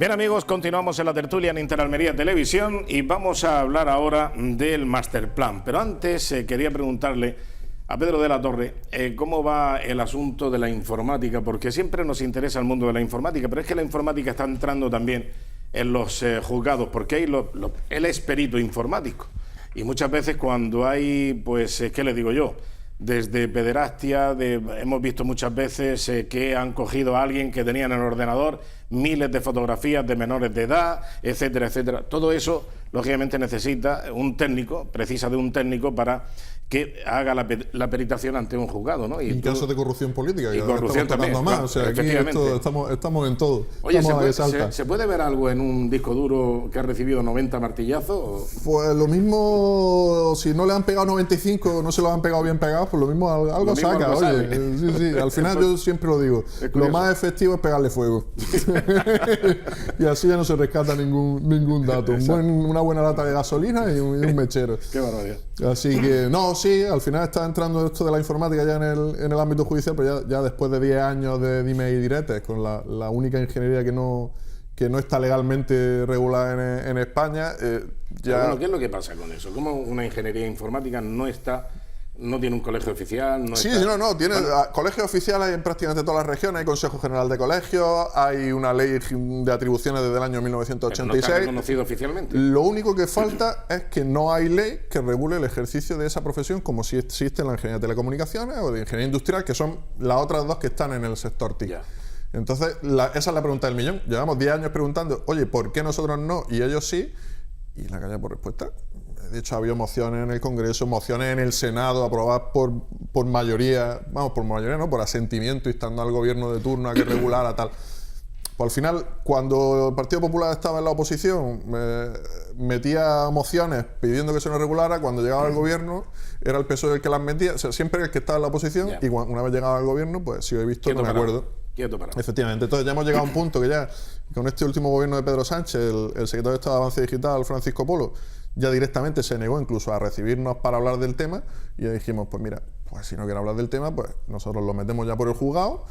Bien amigos, continuamos en la tertulia en Interalmería Televisión y vamos a hablar ahora del Masterplan. Pero antes quería preguntarle a Pedro de la Torre cómo va el asunto de la informática, porque siempre nos interesa el mundo de la informática, pero es que la informática está entrando también en los juzgados, porque hay él es perito informático y muchas veces cuando hay, pues, ¿qué le digo yo? Desde pederastia, hemos visto muchas veces que han cogido a alguien que tenía en el ordenador miles de fotografías de menores de edad, etcétera, etcétera. Todo eso, lógicamente, necesita un técnico, precisa de un técnico para que haga la peritación ante un juzgado, ¿no? Y en casos de corrupción política, y corrupción también, más. Claro, o sea, aquí estamos en todo. Oye, ¿se puede ver algo en un disco duro que ha recibido 90 martillazos? Pues lo mismo, si no le han pegado 95, no se lo han pegado bien pegados, pues lo mismo algo saca. Oye, sí, al final yo siempre lo digo, lo más efectivo es pegarle fuego. Y así ya no se rescata ningún dato. Una buena lata de gasolina y un mechero. Qué barbaridad. Así que, no, sí, al final está entrando esto de la informática ya en el ámbito judicial, pero ya después de 10 años de dime y diretes, con la única ingeniería que no está legalmente regulada en España, ya... Bueno, ¿qué es lo que pasa con eso? ¿Cómo una ingeniería informática no tiene un colegio oficial? Tiene colegios oficiales en prácticamente todas las regiones, hay Consejo General de Colegios, hay una ley de atribuciones desde el año 1986. Pero no está reconocido oficialmente. Lo único que falta es que no hay ley que regule el ejercicio de esa profesión, como si existe en la ingeniería de telecomunicaciones o de ingeniería industrial, que son las otras dos que están en el sector TIC. Ya. Entonces, esa es la pregunta del millón. Llevamos 10 años preguntando, oye, ¿por qué nosotros no y ellos sí? Y la calle por respuesta. De hecho, había mociones en el Congreso, mociones en el Senado aprobadas por mayoría, por asentimiento, instando al gobierno de turno a que regulara tal. Pues al final, cuando el Partido Popular estaba en la oposición, metía mociones pidiendo que se nos regulara. Cuando llegaba al gobierno, era el PSOE el que las metía. O sea, siempre era el que estaba en la oposición. Y una vez llegaba al gobierno, pues si lo he visto, no me acuerdo. Efectivamente. Entonces ya hemos llegado a un punto que ya, con este último gobierno de Pedro Sánchez, el secretario de Estado de Avance Digital, Francisco Polo, ya directamente se negó incluso a recibirnos para hablar del tema, y ya dijimos, pues mira, pues si no quiere hablar del tema, pues nosotros lo metemos ya por el juzgado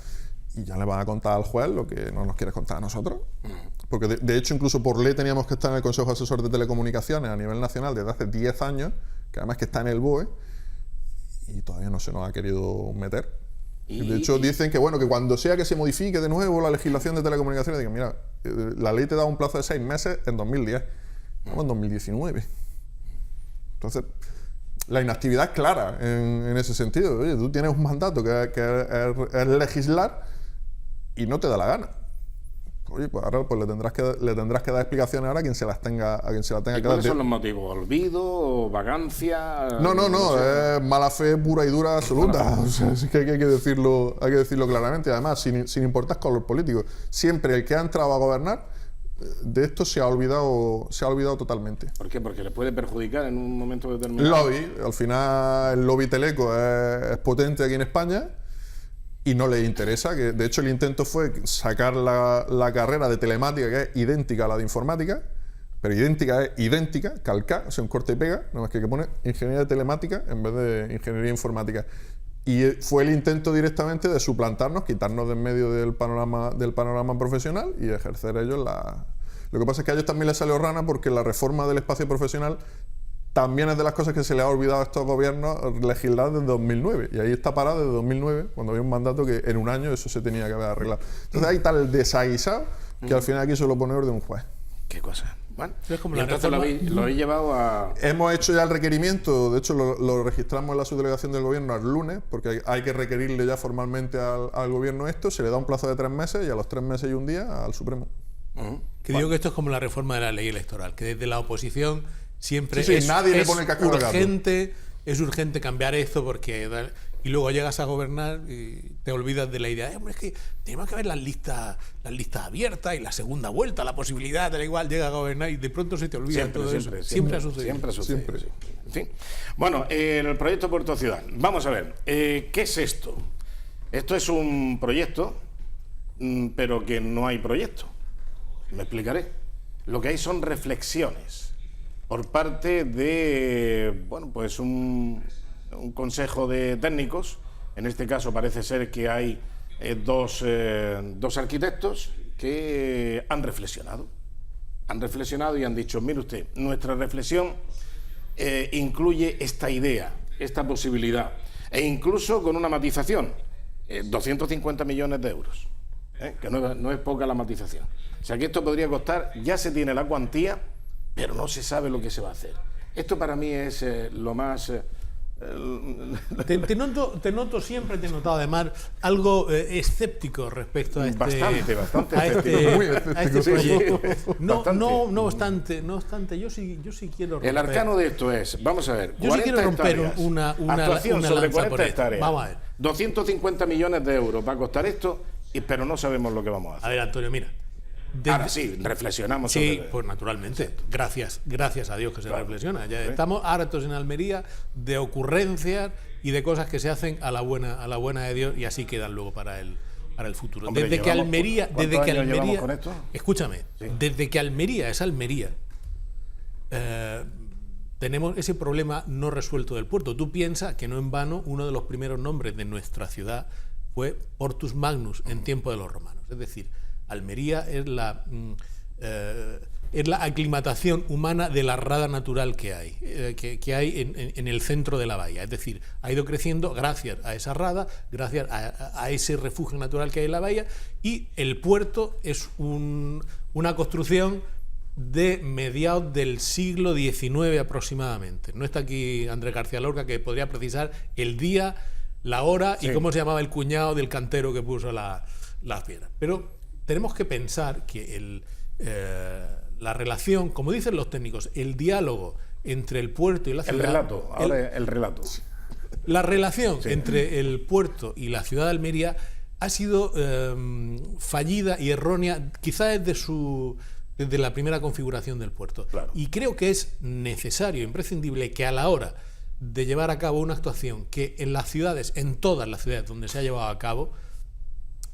y ya le van a contar al juez lo que no nos quiere contar a nosotros. Porque de hecho, incluso por ley teníamos que estar en el Consejo Asesor de Telecomunicaciones a nivel nacional desde hace 10 años, que además que está en el BOE, y todavía no se nos ha querido meter. De hecho, dicen que bueno, que cuando sea que se modifique de nuevo la legislación de telecomunicaciones, digan, mira, la ley te da un plazo de 6 meses en 2010. Estamos en 2019. Entonces, la inactividad es clara en ese sentido. Oye, tú tienes un mandato que es legislar y no te da la gana. Oye, pues ahora pues le tendrás que dar explicaciones ahora a quien se las tenga que dar. ¿Cuáles son los motivos? ¿Olvido? ¿Vagancia? No, es mala fe pura y dura absoluta. O sea, es que hay que decirlo claramente. Además, sin importar color político, siempre el que ha entrado a gobernar, de esto se ha olvidado totalmente. ¿Por qué? Porque le puede perjudicar en un momento determinado. El lobby, al final el lobby teleco es potente aquí en España y no le interesa, que de hecho el intento fue sacar la carrera de telemática, que es idéntica a la de informática, pero idéntica es idéntica, calcar, o sea, un corte y pega, nada más que pone ingeniería de telemática en vez de ingeniería informática. Y fue el intento directamente de suplantarnos, quitarnos de en medio del panorama profesional y ejercer ellos Lo que pasa es que a ellos también les salió rana, porque la reforma del espacio profesional también es de las cosas que se le ha olvidado a estos gobiernos legislar desde 2009. Y ahí está parado desde 2009, cuando había un mandato que en un año eso se tenía que haber arreglado. Entonces hay tal desaguisado que al final aquí se lo pone orden un juez. ¿Qué cosa? Bueno, es como y entonces lo habéis llevado a... Hemos hecho ya el requerimiento, de hecho lo registramos en la subdelegación del gobierno el lunes, porque hay que requerirle ya formalmente al gobierno esto, se le da un plazo de 3 meses y a los 3 meses y un día al Supremo. Que digo que esto es como la reforma de la ley electoral, que desde la oposición siempre nadie le pone el cascabel al gato. Es urgente cambiar esto porque... Y luego llegas a gobernar y te olvidas de la idea. Hombre, es que tenemos que ver las listas abiertas y la segunda vuelta, la posibilidad de la igual, llega a gobernar y de pronto se te olvida todo eso. Siempre ha sucedido. Siempre ha sucedido. Sí. En fin. Bueno, el proyecto Puerto Ciudad. Vamos a ver, ¿qué es esto? Esto es un proyecto, pero que no hay proyecto. Me explicaré. Lo que hay son reflexiones por parte de, bueno, pues un consejo de técnicos. En este caso parece ser que hay dos arquitectos que han reflexionado. Han reflexionado y han dicho, mire usted, nuestra reflexión incluye esta idea, esta posibilidad, e incluso con una matización, 250 millones de euros, que no es poca la matización. O sea que esto podría costar, ya se tiene la cuantía, pero no se sabe lo que se va a hacer. Esto para mí es lo más... Te noto siempre, te he notado además algo escéptico respecto a este, bastante escéptico. Muy escéptico, a este sí. proyecto. Bastante. No obstante, yo sí quiero romper. El arcano de esto es, vamos a ver, Yo sí quiero romper una actuación sobre lanza 40 por esto. hectáreas. Vamos a ver. 250 millones de euros va a costar esto, pero no sabemos lo que vamos a hacer. A ver, Antonio, mira. Ahora sí, reflexionamos Sí, sobre... pues naturalmente. Gracias a Dios que se Claro. reflexiona. Ya Sí. estamos hartos en Almería de ocurrencias y de cosas que se hacen a la buena de Dios y así quedan luego para el futuro. Hombre, Desde que Almería, ¿cuántos años llevamos con esto? escúchame, Sí. desde que Almería es Almería, tenemos ese problema no resuelto del puerto. Tú piensas que no en vano uno de los primeros nombres de nuestra ciudad fue Portus Magnus en tiempo de los romanos. Es decir, Almería es la aclimatación humana de la rada natural que hay, en el centro de la bahía. Es decir, ha ido creciendo gracias a esa rada, gracias a ese refugio natural que hay en la bahía, y el puerto es una construcción de mediados del siglo XIX aproximadamente. No está aquí Andrés García Lorca, que podría precisar el día, la hora y cómo se llamaba el cuñado del cantero que puso las piedras. Pero tenemos que pensar que la relación, como dicen los técnicos, el diálogo entre el puerto y la ciudad... El relato. La relación entre el puerto y la ciudad de Almería ha sido fallida y errónea, quizás desde la primera configuración del puerto. Claro. Y creo que es necesario, imprescindible, que a la hora de llevar a cabo una actuación que en las ciudades, en todas las ciudades donde se ha llevado a cabo,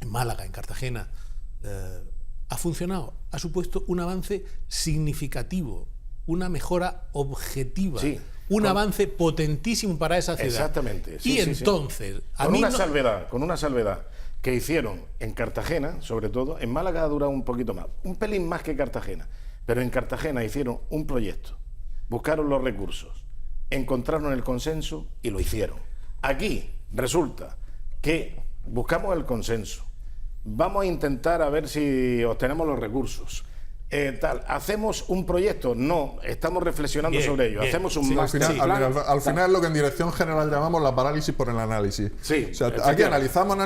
en Málaga, en Cartagena, ha funcionado, ha supuesto un avance significativo, una mejora objetiva, un avance potentísimo para esa ciudad. Exactamente. Y entonces, con una salvedad que hicieron en Cartagena, sobre todo, en Málaga ha durado un poquito más, un pelín más que Cartagena, pero en Cartagena hicieron un proyecto, buscaron los recursos, encontraron el consenso y lo hicieron. Aquí resulta que buscamos el consenso, vamos a intentar a ver si obtenemos los recursos. ¿Hacemos un proyecto? No, estamos reflexionando sobre ello. Hacemos un Al final lo que en dirección general llamamos la parálisis por el análisis. Sí, o sea, aquí analizamos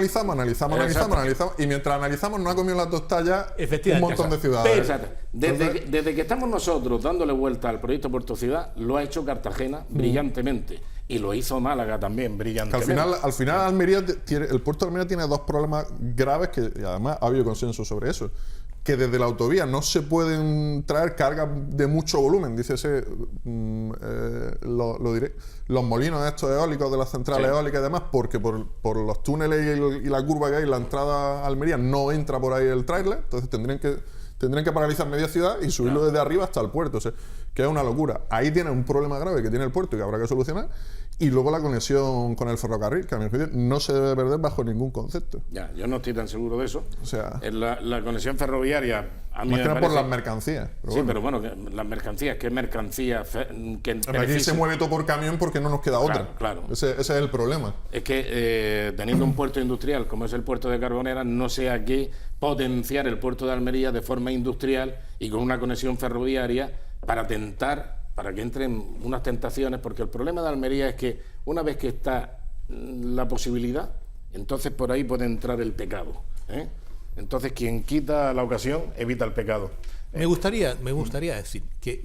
y mientras analizamos no ha comido las tostallas un montón de ciudades. Desde que estamos nosotros dándole vuelta al proyecto Puerto Ciudad, lo ha hecho Cartagena brillantemente y lo hizo Málaga también brillantemente. Al final Almería el puerto de Almería tiene dos problemas graves que y además ha habido consenso sobre eso. Que desde la autovía no se pueden traer cargas de mucho volumen, dícese, lo diré, los molinos estos eólicos de las centrales eólicas y demás, porque por los túneles y la curva que hay, la entrada a Almería no entra por ahí el tráiler, entonces tendrían que paralizar media ciudad y subirlo desde arriba hasta el puerto, o sea, que es una locura. Ahí tiene un problema grave que tiene el puerto y que habrá que solucionar. Y luego la conexión con el ferrocarril, que a mi juicio no se debe perder bajo ningún concepto. Ya, yo no estoy tan seguro de eso. O sea, la conexión ferroviaria, a mí más me que nada parece... por las mercancías. Pero bueno, las mercancías, ¿qué mercancías? Aquí se mueve todo por camión porque no nos queda otra. Claro. Ese es el problema. Es que teniendo un puerto industrial como es el puerto de Carbonera, no sé a qué potenciar el puerto de Almería de forma industrial y con una conexión ferroviaria para que entren unas tentaciones, porque el problema de Almería es que una vez que está la posibilidad, entonces por ahí puede entrar el pecado. Entonces quien quita la ocasión evita el pecado. Me gustaría decir que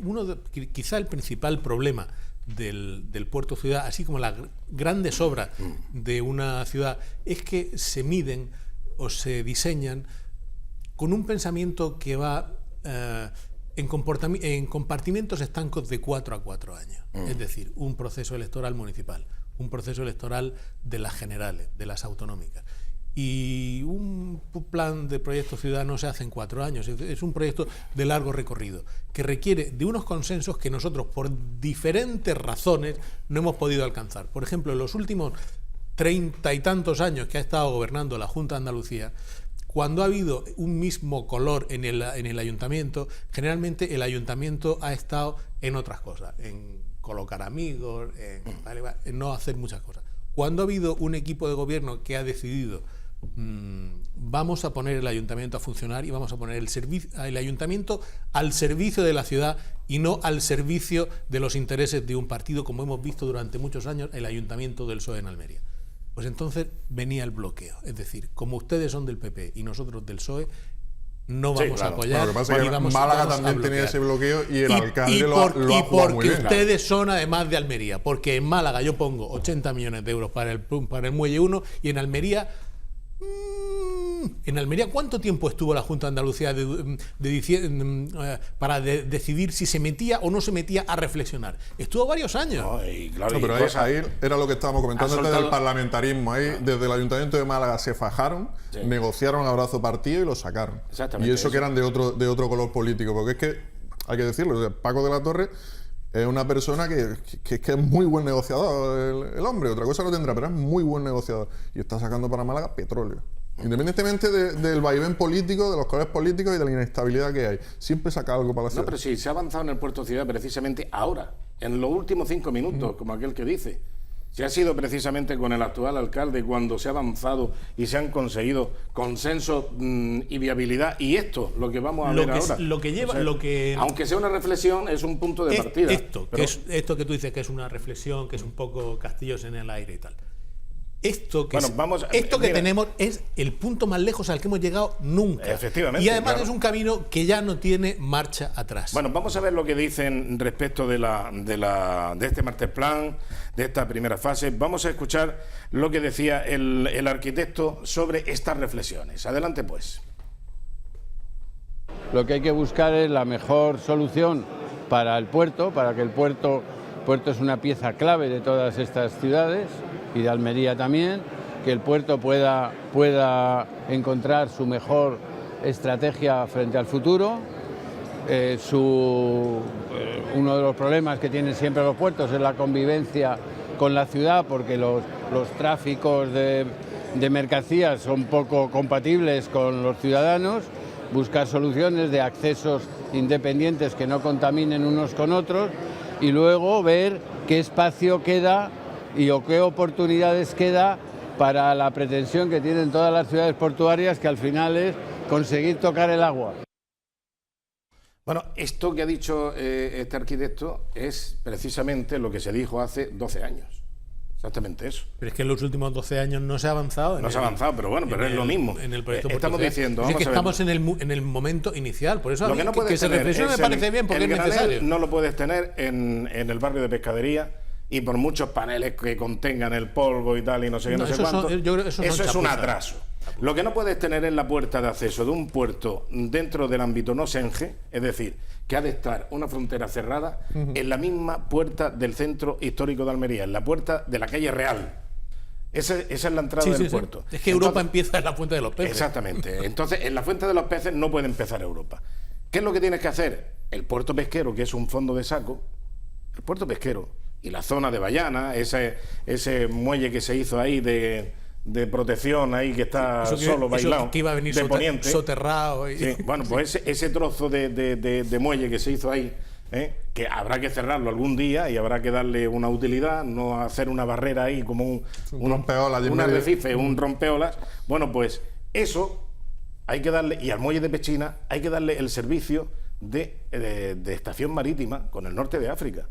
quizá el principal problema del puerto ciudad, así como las grandes obras de una ciudad, es que se miden o se diseñan con un pensamiento que va en compartimentos estancos de 4 a 4 años. Es decir, un proceso electoral municipal, un proceso electoral de las generales, de las autonómicas. Y un plan de proyecto ciudad no se hace en 4 años, es un proyecto de largo recorrido, que requiere de unos consensos que nosotros, por diferentes razones, no hemos podido alcanzar. Por ejemplo, en los últimos 30 y tantos años que ha estado gobernando la Junta de Andalucía, cuando ha habido un mismo color en el ayuntamiento, generalmente el ayuntamiento ha estado en otras cosas, en colocar amigos, en no hacer muchas cosas. Cuando ha habido un equipo de gobierno que ha decidido vamos a poner el ayuntamiento a funcionar y vamos a poner el ayuntamiento al servicio de la ciudad y no al servicio de los intereses de un partido, como hemos visto durante muchos años el ayuntamiento del PSOE en Almería. Pues entonces venía el bloqueo. Es decir, como ustedes son del PP y nosotros del PSOE, no vamos a apoyar. Lo que pasa es que Málaga también tenía ese bloqueo y el alcalde lo ha jugado muy bien. Ustedes son además de Almería, porque en Málaga yo pongo 80 millones de euros para el Muelle 1 y en Almería... ¿cuánto tiempo estuvo la Junta de Andalucía para decidir si se metía o no se metía a reflexionar? Estuvo varios años. Pero ahí era lo que estábamos comentando antes del parlamentarismo. Ahí, desde el Ayuntamiento de Málaga se fajaron, negociaron a brazo partido y lo sacaron. Y eso que eran de otro color político. Porque es que, hay que decirlo, Paco de la Torre es una persona que es muy buen negociador, el hombre. Otra cosa no tendrá, pero es muy buen negociador. Y está sacando para Málaga petróleo. Independientemente del vaivén político, de los colores políticos y de la inestabilidad que hay, siempre saca algo para la ciudad. No, pero sí, se ha avanzado en el puerto ciudad precisamente ahora, en los últimos 5 minutos, como aquel que dice. Si ha sido precisamente con el actual alcalde cuando se ha avanzado y se han conseguido consenso y viabilidad, y esto, lo que vamos a ver ahora. Aunque sea una reflexión, es un punto de partida. Esto que tú dices que es una reflexión, que es un poco castillos en el aire y tal. Esto que tenemos es el punto más lejos al que hemos llegado nunca. Efectivamente. Y además es un camino que ya no tiene marcha atrás. Bueno, vamos a ver lo que dicen respecto de este masterplan, de esta primera fase. Vamos a escuchar lo que decía el arquitecto sobre estas reflexiones. Adelante, pues. Lo que hay que buscar es la mejor solución para el puerto, para que el puerto es una pieza clave de todas estas ciudades y de Almería también, que el puerto pueda encontrar su mejor estrategia frente al futuro. Uno de los problemas que tienen siempre los puertos es la convivencia con la ciudad, porque los tráficos de mercancías son poco compatibles con los ciudadanos. Buscar soluciones de accesos independientes que no contaminen unos con otros y luego ver qué espacio queda o qué oportunidades queda para la pretensión que tienen todas las ciudades portuarias, que al final es conseguir tocar el agua. Bueno, esto que ha dicho este arquitecto es precisamente lo que se dijo hace 12 años. Exactamente eso. Pero es que en los últimos 12 años no se ha avanzado. No se ha avanzado, pero bueno, pero es lo mismo. En el proyecto estamos diciendo... Es que estamos en el momento inicial, por eso lo que no que se reflexione me parece bien, porque es necesario. No lo puedes tener en el barrio de Pescadería, y por muchos paneles que contengan el polvo y tal y no sé qué, no sé cuánto, eso es un atraso. Lo que no puedes tener es la puerta de acceso de un puerto dentro del ámbito no SENGE, es decir, que ha de estar una frontera cerrada en la misma puerta del centro histórico de Almería, en la puerta de la calle Real. Esa es la entrada del puerto. Es que Europa empieza en la Fuente de los Peces. Exactamente. Entonces, en la Fuente de los Peces no puede empezar Europa. ¿Qué es lo que tienes que hacer? El puerto pesquero, que es un fondo de saco, el puerto pesquero y la zona de Bayana, ese muelle que se hizo ahí de protección ahí que está solo bailado, que iba a venir de poniente, soterrado. Sí, bueno, pues ese trozo de muelle que se hizo ahí, que habrá que cerrarlo algún día y habrá que darle una utilidad, no hacer una barrera ahí como un rompeolas, un arrecife, un rompeolas. Bueno, pues eso hay que darle, y al muelle de Pechina hay que darle el servicio de estación marítima con el norte de África,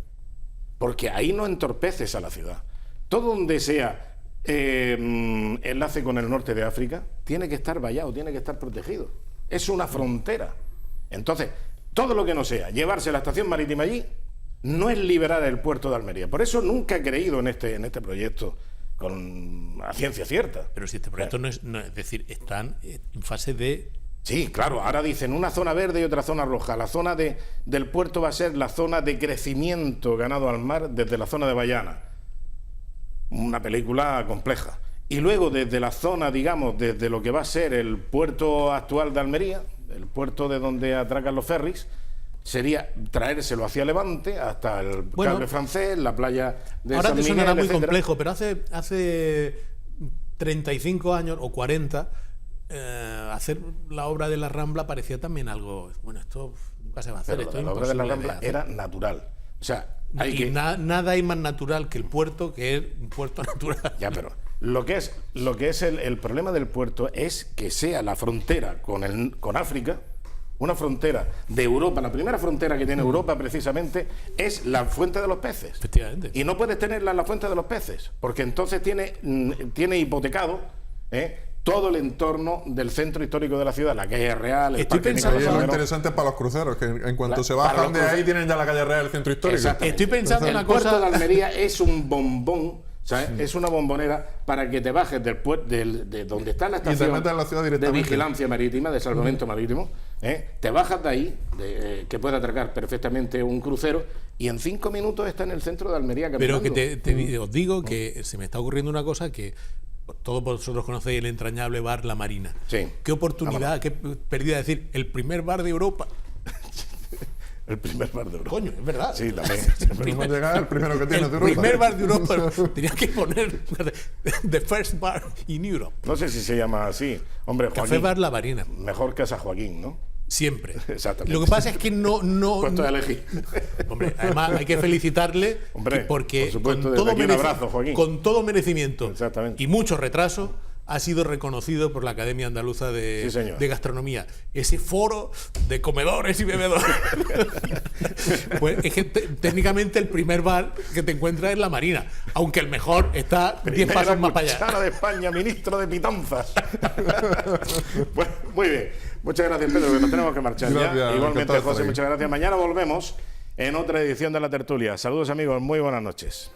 porque ahí no entorpeces a la ciudad. Todo donde sea enlace con el norte de África tiene que estar vallado, tiene que estar protegido. Es una frontera. Entonces, todo lo que no sea llevarse la estación marítima allí no es liberar el puerto de Almería. Por eso nunca he creído en este proyecto a ciencia cierta. Pero si este proyecto no es decir, están en fase de... Sí, claro, ahora dicen una zona verde y otra zona roja. La zona del puerto va a ser la zona de crecimiento ganado al mar desde la zona de Bayana. Una película compleja. Y luego desde la zona, digamos, desde lo que va a ser el puerto actual de Almería, el puerto de donde atracan los ferries, sería traérselo hacia Levante, hasta el Cable Francés, la playa de ahora San Miguel, sonará muy etcétera. complejo, pero hace 35 años o 40... hacer la obra de la Rambla parecía también algo, bueno, esto nunca se va a hacer, Pero esto es la obra de la imposible Rambla hacer. era natural. O sea, Nada hay más natural que el puerto, que es un puerto natural. Ya, pero lo que es el problema del puerto es que sea la frontera con África, una frontera de Europa. La primera frontera que tiene Europa precisamente es la fuente de los peces. Efectivamente. Y no puedes tenerla en la fuente de los peces, porque entonces tiene hipotecado todo el entorno del centro histórico de la ciudad, la calle Real, el Estoy Parque pensando- Ahí es lo Nicolás I. interesante para los cruceros, que en cuanto se para bajan los de ahí cruceros. tienen ya la calle real, el centro histórico. Exactamente. Estoy pensando El una puerto cosa- de Almería es un bombón, ¿sabes? Es una bombonera para que te bajes de donde está la te estación metas en la ciudad de directamente. vigilancia marítima, de salvamento marítimo, te bajas de ahí, que puede atracar perfectamente un crucero, y en 5 minutos está en el centro de Almería Pero caminando. que os digo que se me está ocurriendo una cosa que todos vosotros conocéis, el entrañable bar La Marina. Sí. Qué oportunidad, qué pérdida de decir, el primer bar de Europa. El primer bar de Europa. Coño, es verdad. Sí, también. Pero hemos llegado al primero que tiene El de Europa. primer bar de Europa. Tenía que poner The First Bar in Europe. No sé si se llama así. Hombre, Café Joaquín. Bar La Marina. Mejor Casa Joaquín, ¿no? Siempre. Exactamente. Lo que pasa es que no. Puesto a elegir. Hombre, además hay que felicitarle Hombre, porque por supuesto, con, desde todo aquí un abrazo, Joaquín. con todo merecimiento Exactamente. y mucho retraso ha sido reconocido por la Academia Andaluza Sí, señor. de Gastronomía. Ese foro de comedores y bebedores. Pues es que técnicamente el primer bar que te encuentras es La Marina, aunque el mejor está 10 Primera pasos más para allá. cuchara de España, ministro de Pitanzas. Bueno, muy bien. Muchas gracias, Pedro, que nos tenemos que marchar Gracias, ya. Igualmente, encantado de José, estar aquí. muchas gracias. Mañana volvemos en otra edición de La Tertulia. Saludos, amigos. Muy buenas noches.